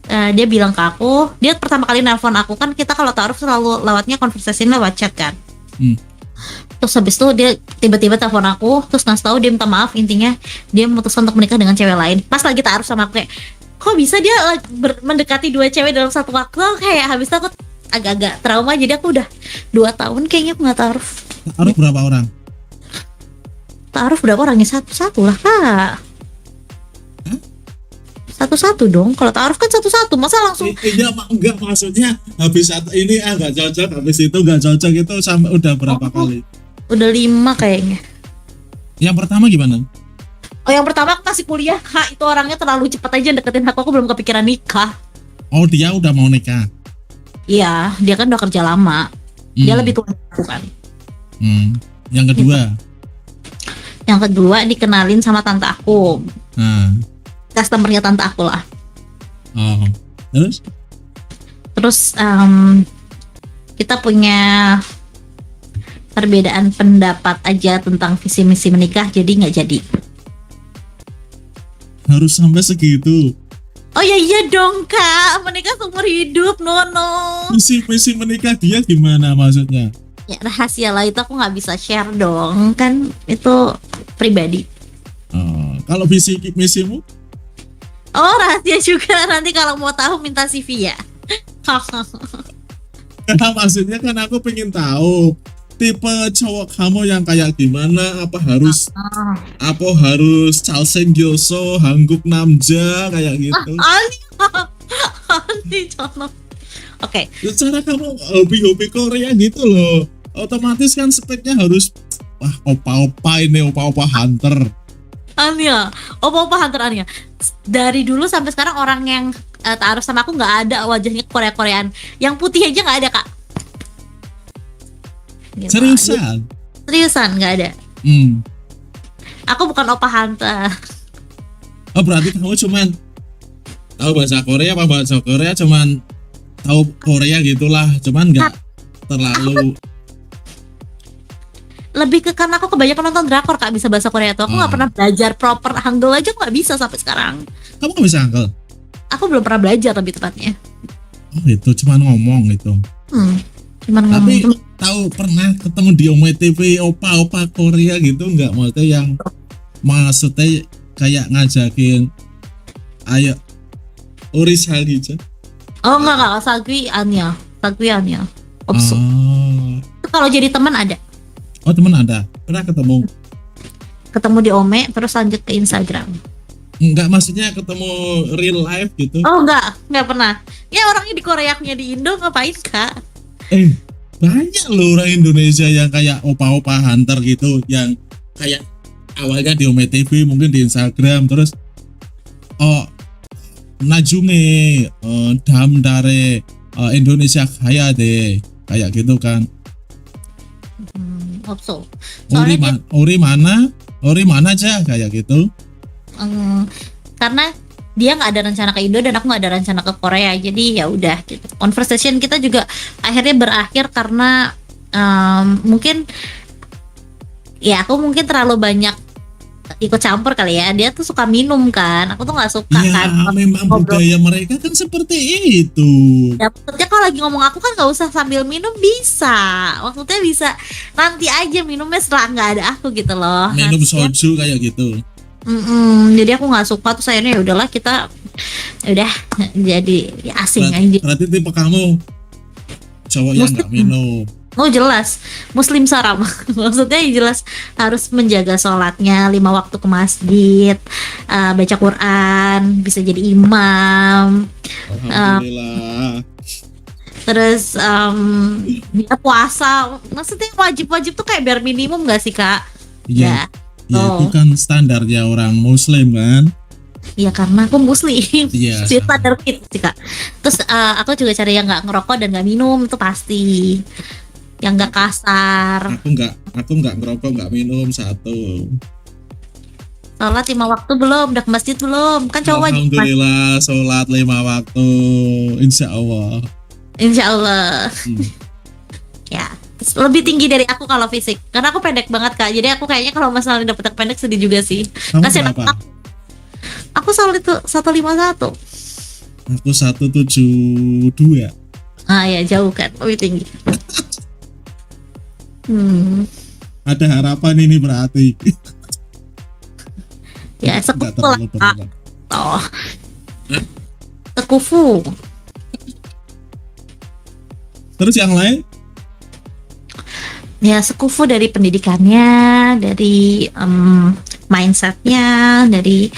dia bilang ke aku, dia pertama kali nelpon aku, kan kita kalau taruh selalu lewatnya conversation lewat chat kan. Hmm. Terus habis itu dia tiba-tiba telepon aku, terus ngasih tahu dia minta maaf, intinya dia memutuskan untuk menikah dengan cewek lain. Pas lagi taruh sama aku kayak, kok bisa dia mendekati dua cewek dalam satu waktu? Kayak habis itu aku agak-agak trauma, jadi aku udah 2 tahun kayaknya aku nggak taruh. Taruh berapa orang? Taruh berapa orangnya? Satu-satu lah kak. Hah? Satu-satu dong. Kalau taruh kan satu-satu, masa langsung Iya, enggak, maksudnya habis ini enggak cocok, habis itu enggak cocok, itu sampai udah berapa kali? udah 5 kayaknya. Yang pertama gimana? Oh yang pertama aku masih kuliah kak, itu orangnya terlalu cepat aja deketin aku belum kepikiran nikah. Oh, dia udah mau nikah. Iya, dia kan udah kerja lama. Dia Hmm. lebih tua dari aku kan. Yang kedua. Yang kedua dikenalin sama tante aku, Nah. customernya tante aku lah. Oh. Terus kita punya perbedaan pendapat aja tentang visi misi menikah, jadi nggak jadi. Harus sampai segitu. Oh ya iya dong kak, menikah seumur hidup, no. Misi menikah dia gimana maksudnya? Ya rahasia lah, itu aku nggak bisa share dong, kan itu pribadi. Oh, kalau misimu? Oh rahasia juga, nanti kalau mau tahu minta CV ya. Nah, maksudnya kan aku pengen tahu tipe cowok kamu yang kayak gimana, apa harus Charles Gyoso, Hangguk Namja kayak gitu. Aneh Jono. Oke, Secara kamu hobi Korea gitu loh, otomatis kan speknya harus wah opa-opa ini, opa-opa hunter. Ania, opa-opa hunter Ania. Dari dulu sampai sekarang orang yang taruh sama aku nggak ada wajahnya Korea-Koreaan. Yang putih aja nggak ada kak. Gitu. Seriusan? Seriusan nggak ada. Aku bukan opa hunter. Oh, berarti kamu cuman tahu bahasa Korea, apa bahasa Korea cuman tahu Korea gitulah, cuman nggak terlalu. Lebih ke karena aku kebanyakan nonton drakor kak, bisa bahasa Korea tuh. Aku nggak pernah belajar proper Hangul aja, nggak bisa sampai sekarang. Kamu nggak bisa Uncle? Aku belum pernah belajar lebih tepatnya. Oh itu cuman ngomong gitu. Cuman Tapi ngomong. tahu pernah ketemu di Ome TV opa-opa Korea gitu nggak? Maksudnya kayak ngajakin, ayo Uris Halija. Oh enggak, Sagwi Anya. Opsu. Kalau jadi teman ada. Oh teman ada. Pernah Ketemu di Ome terus lanjut ke Instagram. Enggak, maksudnya ketemu real life gitu. Oh enggak pernah. Ya orangnya di Korea, punya di Indo, ngapain kak? Banyak loh orang Indonesia yang kayak opa-opa hunter gitu, yang kayak awalnya di Ome TV, mungkin di Instagram, terus Najunge Dam Dare Indonesia Kaya deh, kayak gitu kan. Opsu. Ori mana aja kayak gitu. Karena dia nggak ada rencana ke Indo dan aku nggak ada rencana ke Korea, jadi ya udah gitu. Conversation kita juga akhirnya berakhir karena mungkin ya aku mungkin terlalu banyak ikut campur kali ya. Dia tuh suka minum kan, aku tuh nggak suka Ya kan. memang budaya mereka kan seperti itu. Ya maksudnya kalau lagi ngomong aku kan nggak usah sambil minum, bisa. Maksudnya bisa nanti aja minumnya setelah nggak ada aku gitu loh. Minum Nanti ya. soju kayak gitu. Jadi aku nggak suka, terus akhirnya ya udahlah, kita udah jadi ya asing aja. Berarti tipe kamu cowok yang nggak minum. Oh jelas Muslim saram. Maksudnya ya jelas harus menjaga sholatnya 5 waktu ke masjid, baca Quran, bisa jadi imam, Alhamdulillah. terus dia puasa. Maksudnya wajib tuh kayak bare minimum gak sih kak? Iya. Ya itu kan standarnya orang Muslim kan. Ya karena aku Muslim. Iya. Standar gitu sih kak. Terus aku juga cari yang nggak ngerokok dan nggak minum, itu pasti. yang nggak kasar. Aku nggak ngerokok, nggak minum satu. Sholat 5 waktu belum? Udah ke masjid belum? Kan cowok wajib. Alhamdulillah sholat 5 waktu, insya Allah. Insya Allah. Hmm. Ya, lebih tinggi dari aku kalau fisik. Karena aku pendek banget kak. Jadi aku kayaknya kalau masalah dapet yang pendek sedih juga sih. Kamu Kasih berapa? Aku selalu itu 151. Aku 172. Ah ya jauh kan, lebih tinggi. Ada harapan ini berarti. Ya Nggak sekufu lah terlalu kak. berat. Oh. Sekufu. Terus yang lain? Ya sekufu dari pendidikannya, dari mindsetnya, dari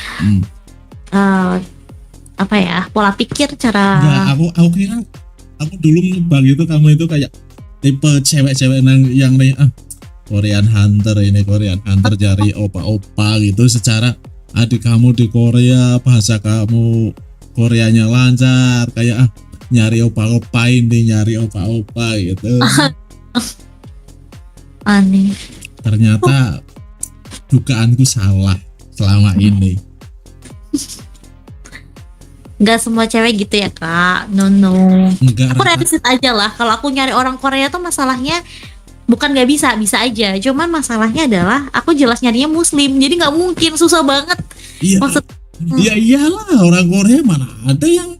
apa ya, pola pikir, cara. Enggak, aku kira aku dulu nebak gitu kamu itu kayak tipe cewek-cewek yang nih Korean Hunter ini, Korean Hunter cari opa-opa gitu. Secara adik kamu di Korea, bahasa kamu Koreanya lancar, kayak nyari opa-opa ini, nyari opa-opa gitu. Aneh. Ternyata dugaanku salah selama ini. Nggak semua cewek gitu ya kak. No. Enggak, Aku realistis aja lah. Kalau aku nyari orang Korea tuh masalahnya bukan nggak bisa aja. Cuman masalahnya adalah aku jelas nyarinya Muslim. Jadi nggak mungkin, susah banget. iya. Maksud, Ya iyalah, orang Korea mana ada yang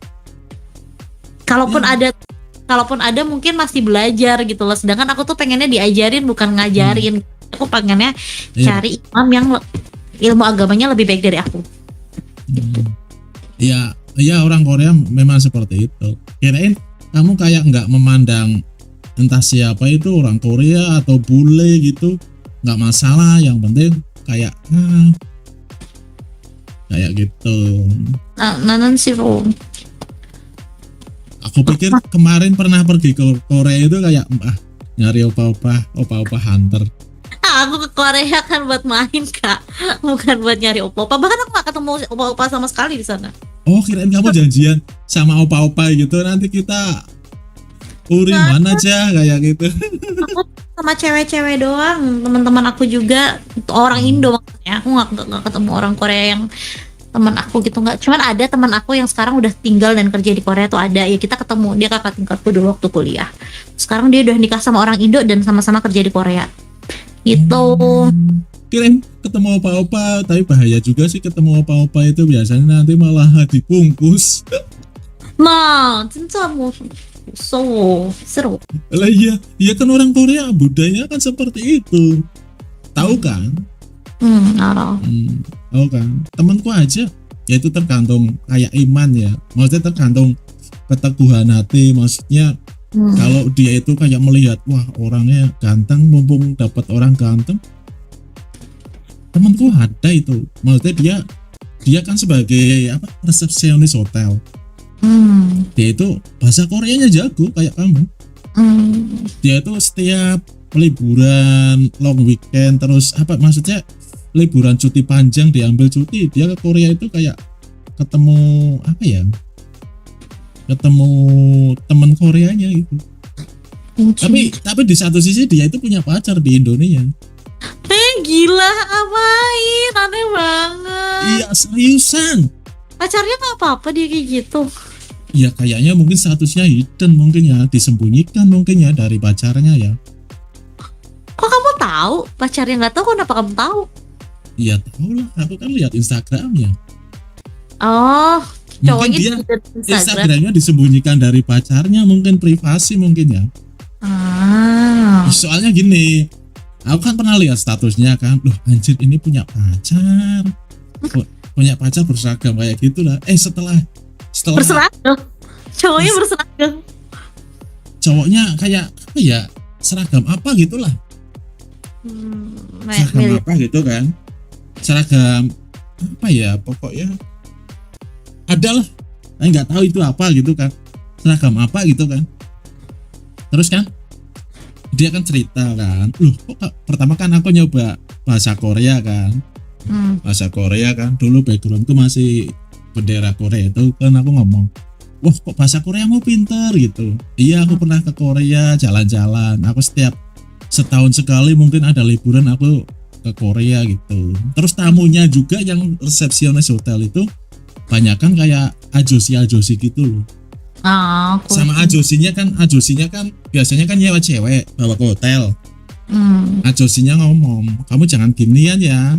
kalaupun ada mungkin masih belajar gitu loh. Sedangkan aku tuh pengennya diajarin bukan ngajarin. Aku pengennya Iya. cari imam yang ilmu agamanya lebih baik dari aku. Ya orang Korea memang seperti itu. Kirain kamu kayak nggak memandang entah siapa itu orang Korea atau bule gitu, nggak masalah. Yang penting kayak kayak gitu. Nanan sih bro. Aku pikir kemarin pernah pergi ke Korea itu kayak nyari opa-opa hunter. Aku ke Korea kan buat main kak, bukan buat nyari opa-opa. Bahkan aku gak ketemu opa-opa sama sekali di sana. Oh, kirain kamu janjian sama opa-opa gitu, nanti kita uriman aja kayak gitu. Aku sama cewek-cewek doang, teman-teman aku juga orang Indo maksudnya. Aku nggak ketemu orang Korea yang teman aku gitu, nggak. Cuman ada teman aku yang sekarang udah tinggal dan kerja di Korea tuh ada. Ya kita ketemu, dia kakak tingkatku dulu waktu kuliah. Sekarang dia udah nikah sama orang Indo dan sama-sama kerja di Korea. Gitu. Kirain ketemu opa-opa, tapi bahaya juga sih ketemu opa-opa itu, biasanya nanti malah dibungkus. Nah, 진짜 뭐 무서워, seru. Lah iya kan orang Korea budaya kan seperti itu. Tahu kan? Arah. Tahu kan? Temanku aja, ya itu tergantung kayak iman ya. Maksudnya tergantung keteguhan hati, maksudnya kalau dia itu kayak melihat wah orangnya ganteng, mumpung dapat orang ganteng. Temanku ada itu, maksudnya dia kan sebagai resepsionis hotel. Dia itu bahasa Koreanya jago kayak kamu. Dia itu setiap liburan long weekend, terus maksudnya liburan cuti panjang, diambil cuti, dia ke Korea itu kayak ketemu ketemu teman Koreanya gitu. Tapi di satu sisi dia itu punya pacar di Indonesia. Gila, ngapain? Aneh banget. Iya, seriusan. Pacarnya nggak apa-apa dia kayak gitu. Ya kayaknya mungkin statusnya hidden, mungkin ya disembunyikan mungkin ya dari pacarnya ya. Kok kamu tahu? Pacarnya nggak tahu, kenapa kamu tahu? Iya tahu lah, aku kan lihat Instagramnya. Oh, Mungkin cowoknya dia di Instagram. Instagramnya disembunyikan dari pacarnya, mungkin privasi mungkin ya. Soalnya gini, aku kan pernah lihat statusnya kan, loh anjir ini punya pacar, punya pacar berseragam kayak gitulah. Setelah Berseragam. Cowoknya berseragam. cowoknya kayak seragam apa gitulah, seragam apa gitu kan, seragam apa ya pokoknya adalah, nggak tahu itu apa gitu kan, seragam apa gitu kan. Terus kan dia kan cerita kan, loh kok pertama kan aku nyoba bahasa Korea kan, bahasa Korea kan, dulu backgroundku masih bendera Korea itu kan, aku ngomong wah kok bahasa Korea mau pinter gitu. Iya aku pernah ke Korea jalan-jalan. Aku setiap setahun sekali mungkin ada liburan aku ke Korea gitu. Terus tamunya juga yang resepsionis hotel itu banyak kan kayak ajosi gitu loh. Aku. Sama ajosinya kan biasanya kan nyewa cewek bawa ke hotel. Ajosinya ngomong, kamu jangan ginian ya,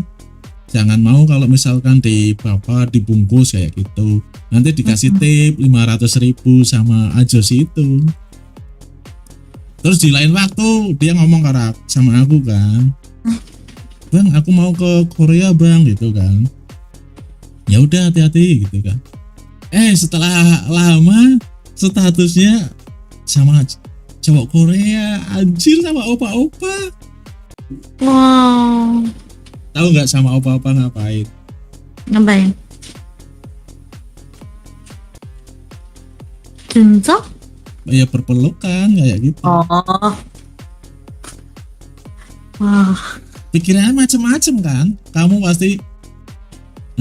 jangan mau kalau misalkan di bapak dibungkus kayak gitu, nanti dikasih tip 500.000 sama ajosi itu. Terus di lain waktu dia ngomong sama aku kan, bang aku mau ke Korea bang gitu kan, ya udah hati-hati gitu kan. Setelah lama statusnya sama cowok Korea, anjir, sama opa-opa. Wow. Tahu nggak sama opa-opa ngapain? Ngapain? Junjok? Ya berpelukan kayak gitu. Oh. Wah. Pikirannya macem-macem kan? Kamu pasti,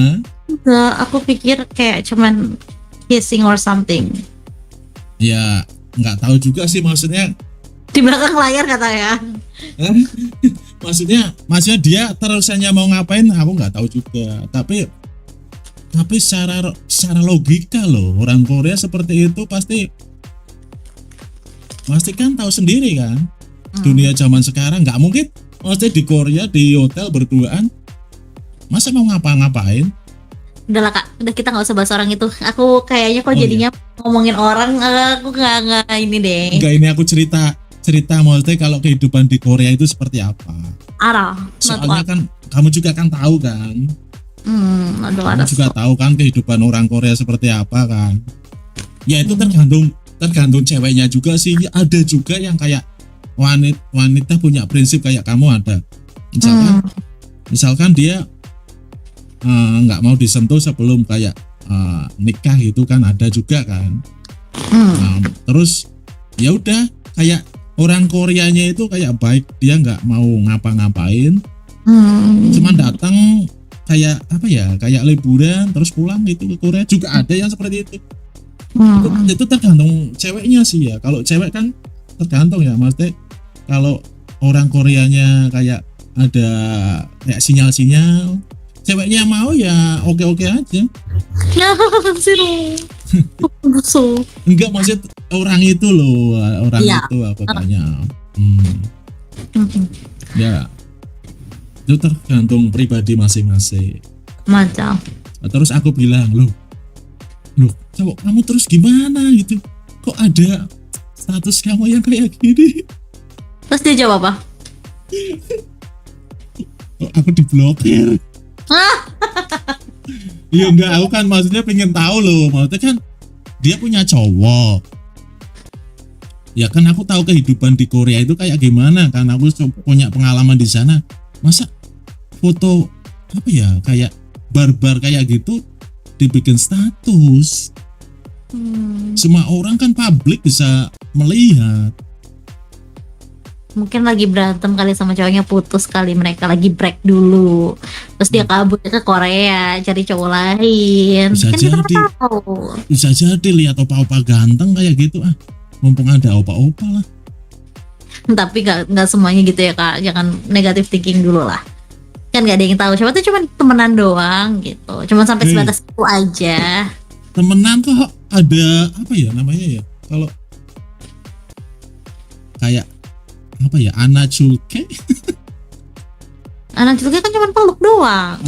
Enggak, aku pikir kayak cuman kissing or something. ya nggak tahu juga sih maksudnya. Di belakang layar katanya. Maksudnya dia terusannya mau ngapain? Aku nggak tahu juga. Tapi secara logika loh, orang Korea seperti itu pasti kan tahu sendiri kan. Dunia zaman sekarang nggak mungkin. Maksudnya di Korea di hotel berduaan, masa mau ngapa-ngapain? Udah lah kak, udah kita nggak usah bahas orang itu. Aku kayaknya kok jadinya ngomongin orang, aku nggak ini deh. Enggak, ini aku cerita maksudnya kalau kehidupan di Korea itu seperti apa. Arah. Soalnya kan kamu juga kan tahu kan. Kamu juga tahu kan kehidupan orang Korea seperti apa kan. Ya itu tergantung ceweknya juga sih. Ada juga yang kayak wanita punya prinsip kayak kamu ada. Misalkan dia nggak mau disentuh sebelum kayak nikah gitu kan, ada juga kan. Terus ya udah kayak orang Koreanya itu kayak baik, dia nggak mau ngapa-ngapain, cuman datang kayak apa ya, kayak liburan terus pulang gitu ke Korea. Juga ada yang seperti itu. Itu tergantung ceweknya sih ya. Kalau cewek kan tergantung ya, maksudnya kalau orang Koreanya kayak ada kayak sinyal-sinyal, ceweknya mau ya oke-oke aja. Enggak, maksud orang itu loh, itu aku tanya. Ya itu tergantung pribadi masing-masing. Macam. Terus aku bilang, loh cowok kamu terus gimana gitu, kok ada status kamu yang kayak gini? Terus dia jawab apa? Kok aku diblokir? Iya enggak, aku kan maksudnya pengen tahu loh, maksudnya kan dia punya cowok. Ya kan aku tahu kehidupan di Korea itu kayak gimana kan, aku punya pengalaman di sana. Masa foto apa ya kayak barbar kayak gitu dibikin status? Semua orang kan publik bisa melihat. Mungkin lagi berantem kali sama cowoknya, putus kali, mereka lagi break dulu, terus dia kabur ke Korea cari cowok lain. Bisa Kan kita jadi. nggak tahu. Bisa jadi lihat opa-opa ganteng kayak gitu, mumpung ada opa-opa lah. Tapi nggak semuanya gitu ya kak, jangan negatif thinking dulu lah. Kan nggak ada yang tahu, siapa tuh cuma temenan doang gitu, cuma sampai sebatas itu aja. Temenan kok ada apa ya namanya ya, kalau kayak apa ya, anak culke. Anak juga kan cuma peluk doang.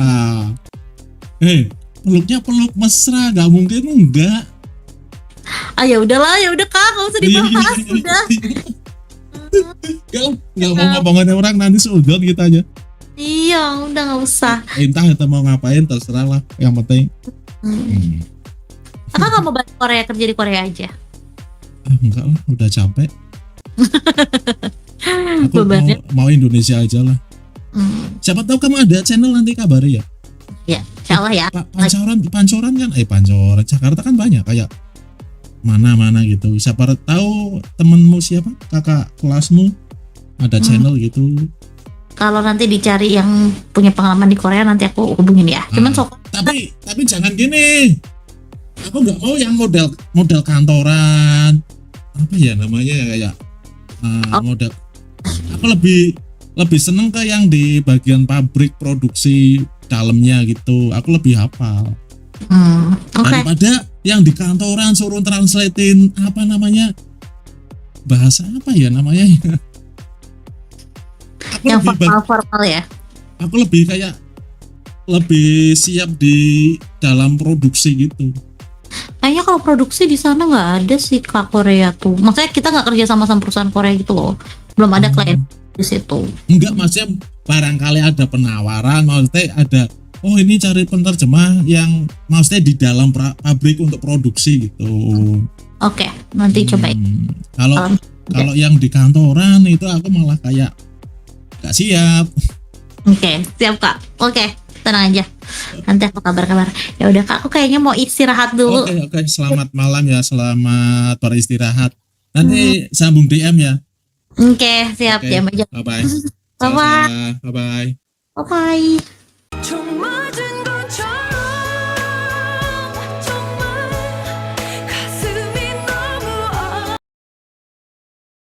Peluknya peluk mesra, gak mungkin enggak. Ya udahlah, ya udah kak, nggak usah dibahas udah. Gak mau ngomongin orang nanti seudon kita aja. Iya, udah nggak usah. Entah kita mau ngapain terserah lah, yang penting. Kakak nggak mau balik Korea, kerja di Korea aja? Enggak lah, udah capek. Aku Bebannya. mau Indonesia aja lah. Siapa tahu kamu ada channel nanti kabari ya. Ya, insyaallah ya. Pancoran kan, Pancoran Jakarta kan banyak kayak mana gitu. Siapa tahu temenmu siapa, kakak kelasmu ada channel gitu. Kalau nanti dicari yang punya pengalaman di Korea, nanti aku hubungin ya. Cuman tapi jangan gini. Aku nggak mau yang model kantoran, apa ya namanya ya, kayak model. Aku lebih seneng ke yang di bagian pabrik produksi dalamnya gitu. Aku lebih hafal Oke. daripada yang di kantoran suruh translatein apa namanya, bahasa apa ya namanya. Aku Yang lebih formal ya. aku lebih kayak lebih siap di dalam produksi gitu. Kayaknya kalau produksi di sana nggak ada sih Kak Korea tuh. Maksudnya kita nggak kerja sama perusahaan Korea gitu loh. Belum ada klien di situ. Enggak, maksudnya barangkali ada penawaran, maksudnya ada, oh ini cari penerjemah yang maksudnya di dalam pabrik untuk produksi gitu. Oke, nanti cobain. Kalau yang di kantoran itu aku malah kayak gak siap. Oke, siap Kak. Oke, tenang aja. Nanti aku kabar-kabar. Ya udah Kak, aku kayaknya mau istirahat dulu. Oke, selamat malam ya, selamat beristirahat. Nanti sambung DM ya. Oke, siap. Oke, Diam aja. bye bye. Bye-bye. Bye bye. Bye-bye.